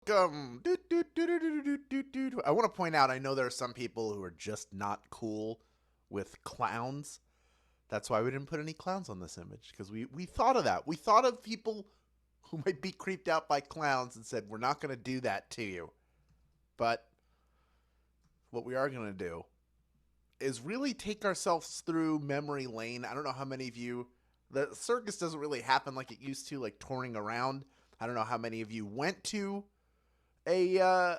welcome. I want to point out, I know there are some people who are just not cool with clowns. That's why we didn't put any clowns on this image, because we thought of that. We thought of people who might be creeped out by clowns and said, we're not going to do that to you. But what we are going to do is really take ourselves through memory lane. I don't know how many of you, the circus doesn't really happen like it used to, like touring around. I don't know how many of you went to a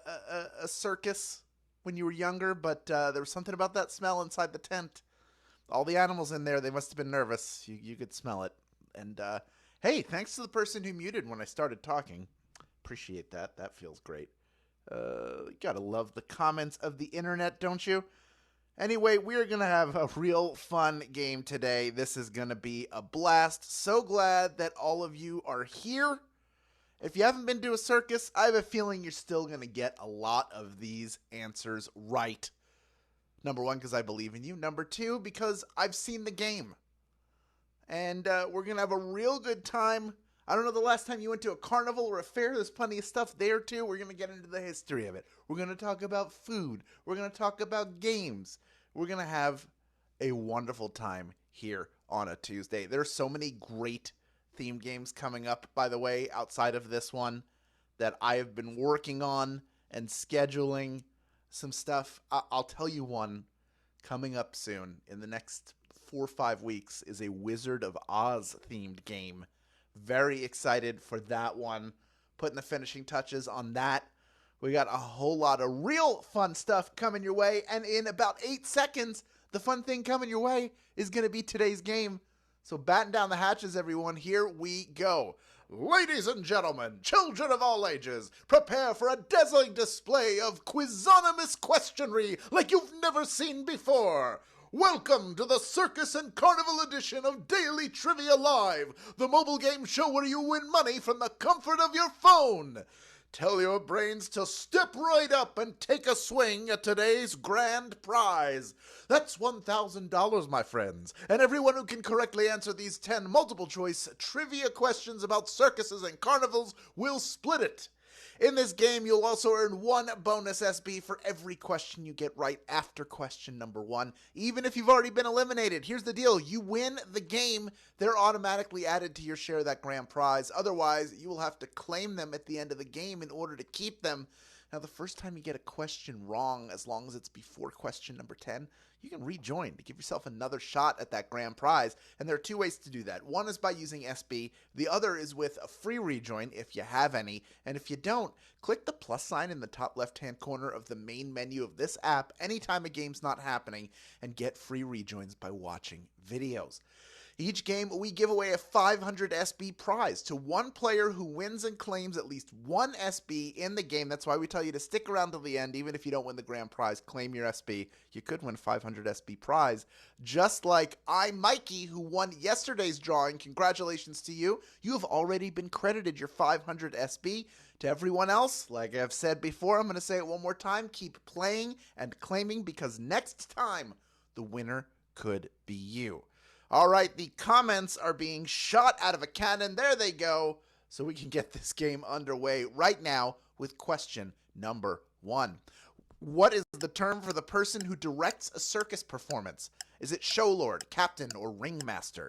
circus when you were younger, but there was something about that smell inside the tent. All the animals in there, they must have been nervous. You could smell it. And hey, thanks to the person who muted when I started talking. Appreciate that. That feels great. You gotta love the comments of the internet, don't you? Anyway, we're going to have a real fun game today. This is going to be a blast. So glad that all of you are here. If you haven't been to a circus, I have a feeling you're still going to get a lot of these answers right. Number one, because I believe in you. Number two, because I've seen the game. And we're going to have a real good time. I don't know the last time you went to a carnival or a fair. There's plenty of stuff there, too. We're going to get into the history of it. We're going to talk about food. We're going to talk about games. We're going to have a wonderful time here on a Tuesday. There are so many great themed games coming up, by the way, outside of this one, that I have been working on and scheduling some stuff. I'll tell you one coming up soon. In the next 4 or 5 weeks is a Wizard of Oz themed game. Very excited for that one. Putting the finishing touches on that. We got a whole lot of real fun stuff coming your way. And in about 8 seconds, the fun thing coming your way is going to be today's game. So batten down the hatches, everyone. Here we go. Ladies and gentlemen, children of all ages, prepare for a dazzling display of quizonymous questionery like you've never seen before. Welcome to the Circus and Carnival edition of Daily Trivia Live, the mobile game show where you win money from the comfort of your phone. Tell your brains to step right up and take a swing at today's grand prize. That's $1,000, my friends. And everyone who can correctly answer these 10 multiple-choice trivia questions about circuses and carnivals will split it. In this game, you'll also earn 1 bonus SB for every question you get right after question number 1, even if you've already been eliminated. Here's the deal. You win the game, they're automatically added to your share of that grand prize. Otherwise, you will have to claim them at the end of the game in order to keep them. Now, the first time you get a question wrong, as long as it's before question number 10, you can rejoin to give yourself another shot at that grand prize. And there are 2 ways to do that. One is by using SB. The other is with a free rejoin, if you have any. And if you don't, click the plus sign in the top left-hand corner of the main menu of this app anytime a game's not happening and get free rejoins by watching videos. Each game, we give away a 500 SB prize to one player who wins and claims at least 1 SB in the game. That's why we tell you to stick around till the end. Even if you don't win the grand prize, claim your SB. You could win a 500 SB prize. Just like Mikey, who won yesterday's drawing. Congratulations to you. You have already been credited your 500 SB. To everyone else, like I've said before, I'm going to say it one more time. Keep playing and claiming, because next time, the winner could be you. All right, the comments are being shot out of a cannon. There they go. So we can get this game underway right now with question number 1. What is the term for the person who directs a circus performance? Is it show lord, captain, or ringmaster?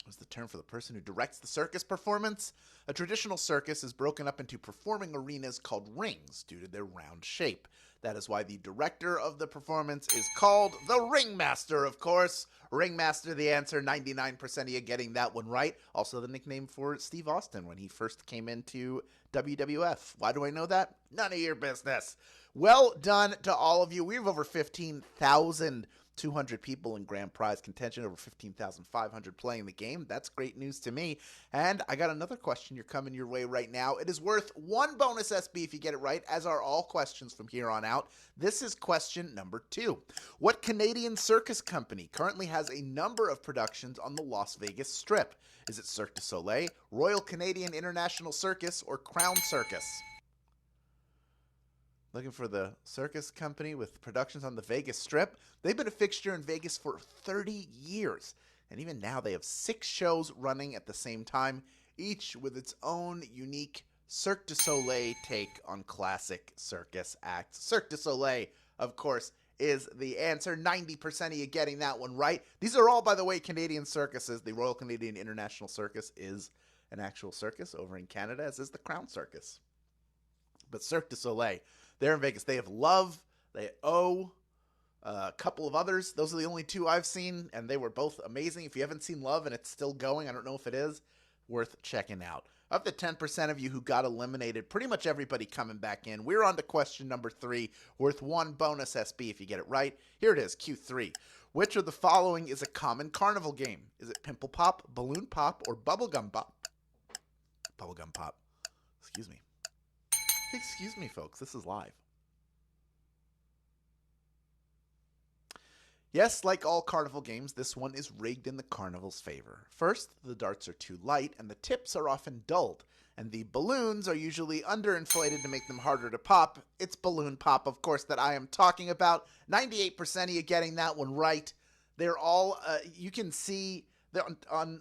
Is the term for the person who directs the circus performance? A traditional circus is broken up into performing arenas called rings due to their round shape. That is why the director of the performance is called the ringmaster, of course. Ringmaster, the answer, 99% of you getting that one right. Also the nickname for Steve Austin when he first came into WWF. Why do I know that? None of your business. Well done to all of you. We have over 15,200 people in grand prize contention, over 15,500 playing the game. That's great news to me. And I got another question you're coming your way right now. It is worth 1 bonus SB if you get it right, as are all questions from here on out. This is question number 2. What Canadian circus company currently has a number of productions on the Las Vegas Strip? Is it Cirque du Soleil, Royal Canadian International Circus, or Crown Circus? Looking for the circus company with productions on the Vegas Strip. They've been a fixture in Vegas for 30 years. And even now they have 6 shows running at the same time, each with its own unique Cirque du Soleil take on classic circus acts. Cirque du Soleil, of course, is the answer. 90% of you getting that one right. These are all, by the way, Canadian circuses. The Royal Canadian International Circus is an actual circus over in Canada, as is the Crown Circus. But Cirque du Soleil, they're in Vegas. They have Love, they owe a couple of others. Those are the only 2 I've seen, and they were both amazing. If you haven't seen Love and it's still going, I don't know if it is, worth checking out. Of the 10% of you who got eliminated, pretty much everybody coming back in. We're on to question number 3, worth 1 bonus SB if you get it right. Here it is, Q3. Which of the following is a common carnival game? Is it Pimple Pop, Balloon Pop, or Bubblegum Pop? Bubblegum Pop. Excuse me. Excuse me, folks. This is live. Yes, like all carnival games, this one is rigged in the carnival's favor. First, the darts are too light and the tips are often dulled, and the balloons are usually underinflated to make them harder to pop. It's Balloon Pop, of course, that I am talking about. 98% of you getting that one right. They're all, you can see on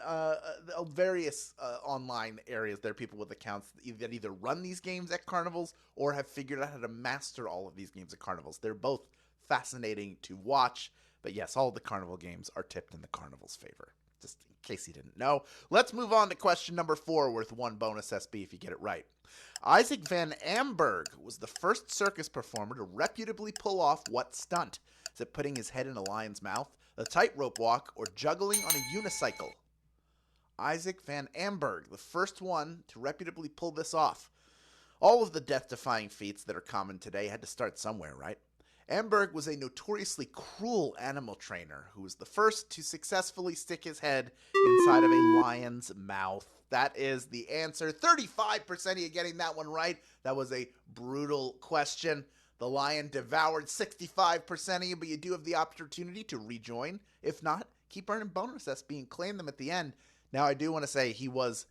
various online areas, there are people with accounts that either run these games at carnivals or have figured out how to master all of these games at carnivals. They're both fascinating to watch. But yes, all the carnival games are tipped in the carnival's favor, just in case you didn't know. Let's move on to question number 4, worth 1 bonus SB if you get it right. Isaac Van Amberg was the first circus performer to reputably pull off what stunt? Is it putting his head in a lion's mouth, the tightrope walk, or juggling on a unicycle? Isaac Van Amberg, the first one to reputably pull this off. All of the death-defying feats that are common today had to start somewhere, right? Amberg was a notoriously cruel animal trainer who was the first to successfully stick his head inside of a lion's mouth. That is the answer. 35% of you getting that one right. That was a brutal question. The lion devoured 65% of you, but you do have the opportunity to rejoin. If not, keep earning bonus SB and claim them at the end. Now, I do want to say he was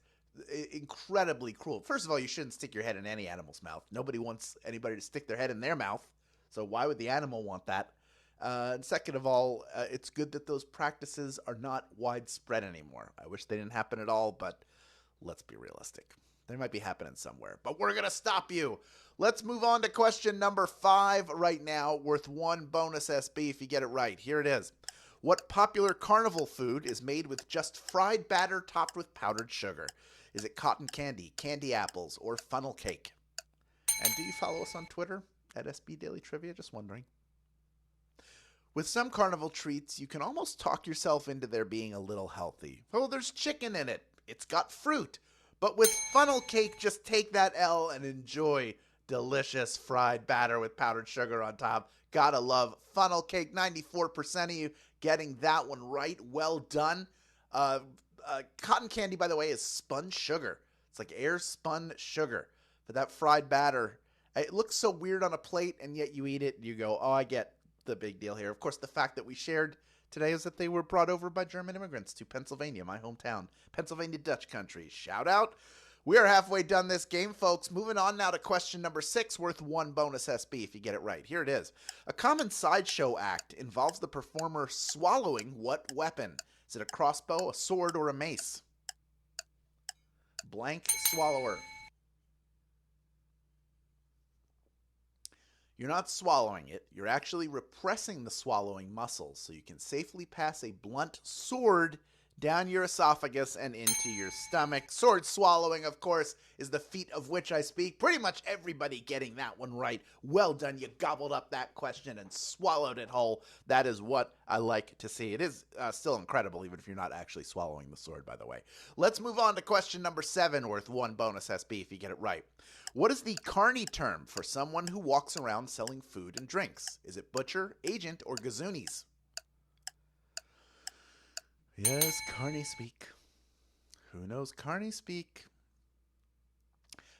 incredibly cruel. First of all, you shouldn't stick your head in any animal's mouth. Nobody wants anybody to stick their head in their mouth. So why would the animal want that? And second of all, it's good that those practices are not widespread anymore. I wish they didn't happen at all, but let's be realistic. They might be happening somewhere. But we're going to stop you. Let's move on to question number 5 right now, worth 1 bonus SB if you get it right. Here it is. What popular carnival food is made with just fried batter topped with powdered sugar? Is it cotton candy, candy apples, or funnel cake? And do you follow us on Twitter? At SB Daily Trivia, just wondering. With some carnival treats, you can almost talk yourself into there being a little healthy. Oh, there's chicken in it. It's got fruit. But with funnel cake, just take that L and enjoy delicious fried batter with powdered sugar on top. Gotta love funnel cake. 94% of you getting that one right. Well done. Cotton candy, by the way, is spun sugar. It's like air spun sugar. But that fried batter, it looks so weird on a plate, and yet you eat it and you go, oh, I get the big deal here. Of course, the fact that we shared today is that they were brought over by German immigrants to Pennsylvania, my hometown, Pennsylvania Dutch country. Shout out. We are halfway done this game, folks. Moving on now to question number 6, worth 1 bonus SB if you get it right. Here it is. A common sideshow act involves the performer swallowing what weapon? Is it a crossbow, a sword, or a mace? Blank swallower. You're not swallowing it. You're actually repressing the swallowing muscles so you can safely pass a blunt sword down your esophagus and into your stomach. Sword swallowing, of course, is the feat of which I speak. Pretty much everybody getting that one right. Well done. You gobbled up that question and swallowed it whole. That is what I like to see. It is still incredible, even if you're not actually swallowing the sword, by the way. Let's move on to question number 7, worth 1 bonus SB if you get it right. What is the carny term for someone who walks around selling food and drinks? Is it butcher, agent, or gazoonies? Yes, carny speak. Who knows carny speak?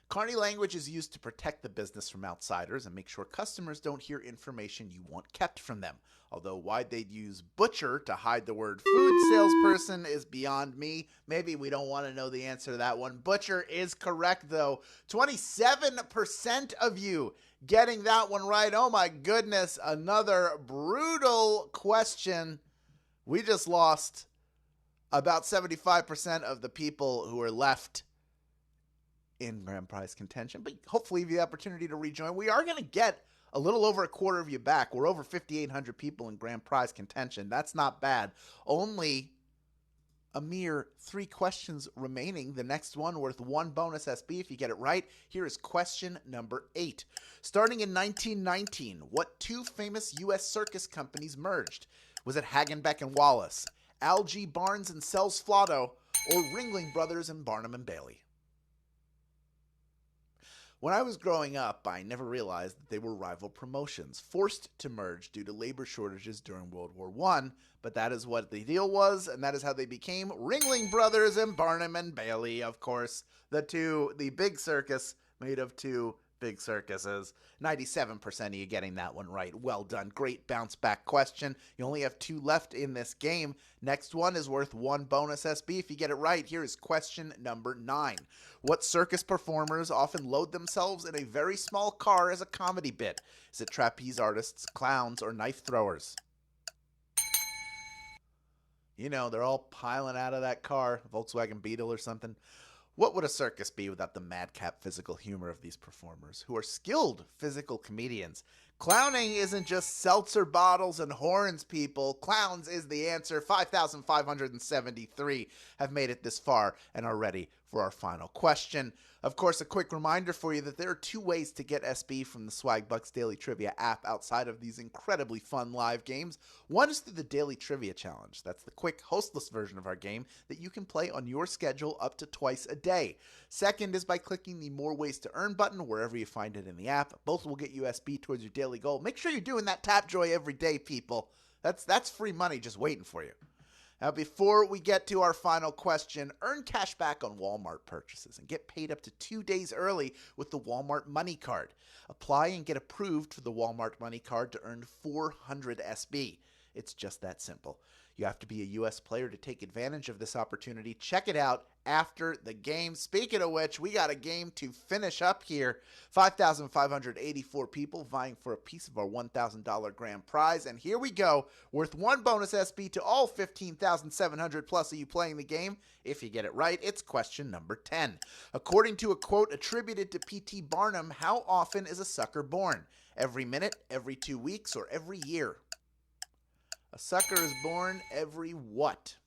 Carny language is used to protect the business from outsiders and make sure customers don't hear information you want kept from them. Although why they'd use butcher to hide the word food salesperson is beyond me. Maybe we don't want to know the answer to that one. Butcher is correct, though. 27% of you getting that one right. Oh my goodness, another brutal question. We just lost about 75% of the people who are left in grand prize contention, but hopefully you have the opportunity to rejoin. We are going to get a little over a quarter of you back. We're over 5,800 people in grand prize contention. That's not bad. Only a mere 3 questions remaining. The next one worth 1 bonus SB if you get it right. Here is question number 8. Starting in 1919, what 2 famous U.S. circus companies merged? Was it Hagenbeck and Wallace, Algie Barnes and Sells Flotto, or Ringling Brothers and Barnum and Bailey? When I was growing up, I never realized that they were rival promotions, forced to merge due to labor shortages during World War I, but that is what the deal was, and that is how they became Ringling Brothers and Barnum and Bailey, of course. The big circus made of 2 big circuses. 97% of you getting that one right. Well done. Great bounce back question. You only have 2 left in this game. Next one is worth 1 bonus SB if you get it right. Here is question number 9. What circus performers often load themselves in a very small car as a comedy bit? Is it trapeze artists, clowns, or knife throwers? You know, they're all piling out of that car, Volkswagen Beetle or something. What would a circus be without the madcap physical humor of these performers, who are skilled physical comedians? Clowning isn't just seltzer bottles and horns, people. Clowns is the answer. 5,573 have made it this far and are ready for our final question. Of course, a quick reminder for you that there are 2 ways to get SB from the Swag Bucks Daily Trivia app outside of these incredibly fun live games. One is through the Daily Trivia Challenge. That's the quick, hostless version of our game that you can play on your schedule up to twice a day. Second is by clicking the More Ways to Earn button wherever you find it in the app. Both will get you SB towards your daily goal. Make sure you're doing that Tap Joy every day, people. That's free money just waiting for you. Now, before we get to our final question, earn cash back on Walmart purchases and get paid up to 2 days early with the Walmart Money Card. Apply and get approved for the Walmart Money Card to earn 400 SB. It's just that simple. You have to be a U.S. player to take advantage of this opportunity. Check it out after the game. Speaking of which, we got a game to finish up here. 5,584 people vying for a piece of our $1,000 grand prize. And here we go, worth 1 bonus SB to all 15,700 plus of you playing the game. If you get it right, it's question number 10. According to a quote attributed to P.T. Barnum, how often is a sucker born? Every minute, every 2 weeks, or every year? A sucker is born every what?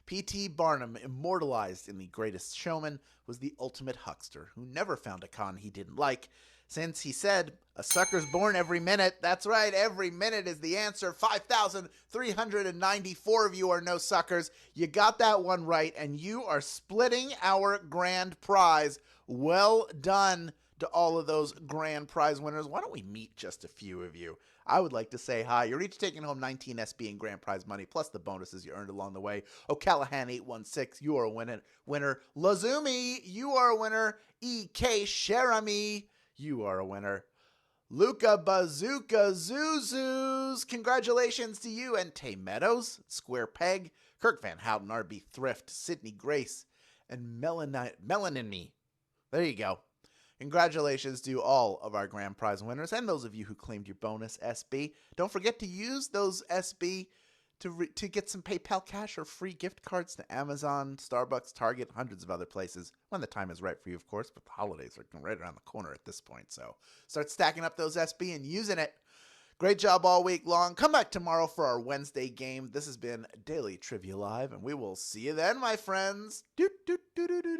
P.T. Barnum, immortalized in The Greatest Showman, was the ultimate huckster who never found a con he didn't like, since he said, a sucker's born every minute. That's right, every minute is the answer. 5,394 of you are no suckers. You got that one right, and you are splitting our grand prize. Well done to all of those grand prize winners. Why don't we meet just a few of you? I would like to say hi. You're each taking home 19 SB in grand prize money, plus the bonuses you earned along the way. O'Callahan816, you are a winner. Lazumi, you are a winner. E.K. Sherami, you are a winner. Luca Bazooka Zuzus, congratulations to you. And Tay Meadows, Square Peg, Kirk Van Houten, RB Thrift, Sydney Grace, and Melanini. There you go. Congratulations to all of our grand prize winners and those of you who claimed your bonus SB. Don't forget to use those SB to get some PayPal cash or free gift cards to Amazon, Starbucks, Target, hundreds of other places when the time is right for you, of course, but the holidays are right around the corner at this point. So start stacking up those SB and using it. Great job all week long. Come back tomorrow for our Wednesday game. This has been Daily Trivia Live, and we will see you then, my friends. Doot, doot, doot, doot, doot.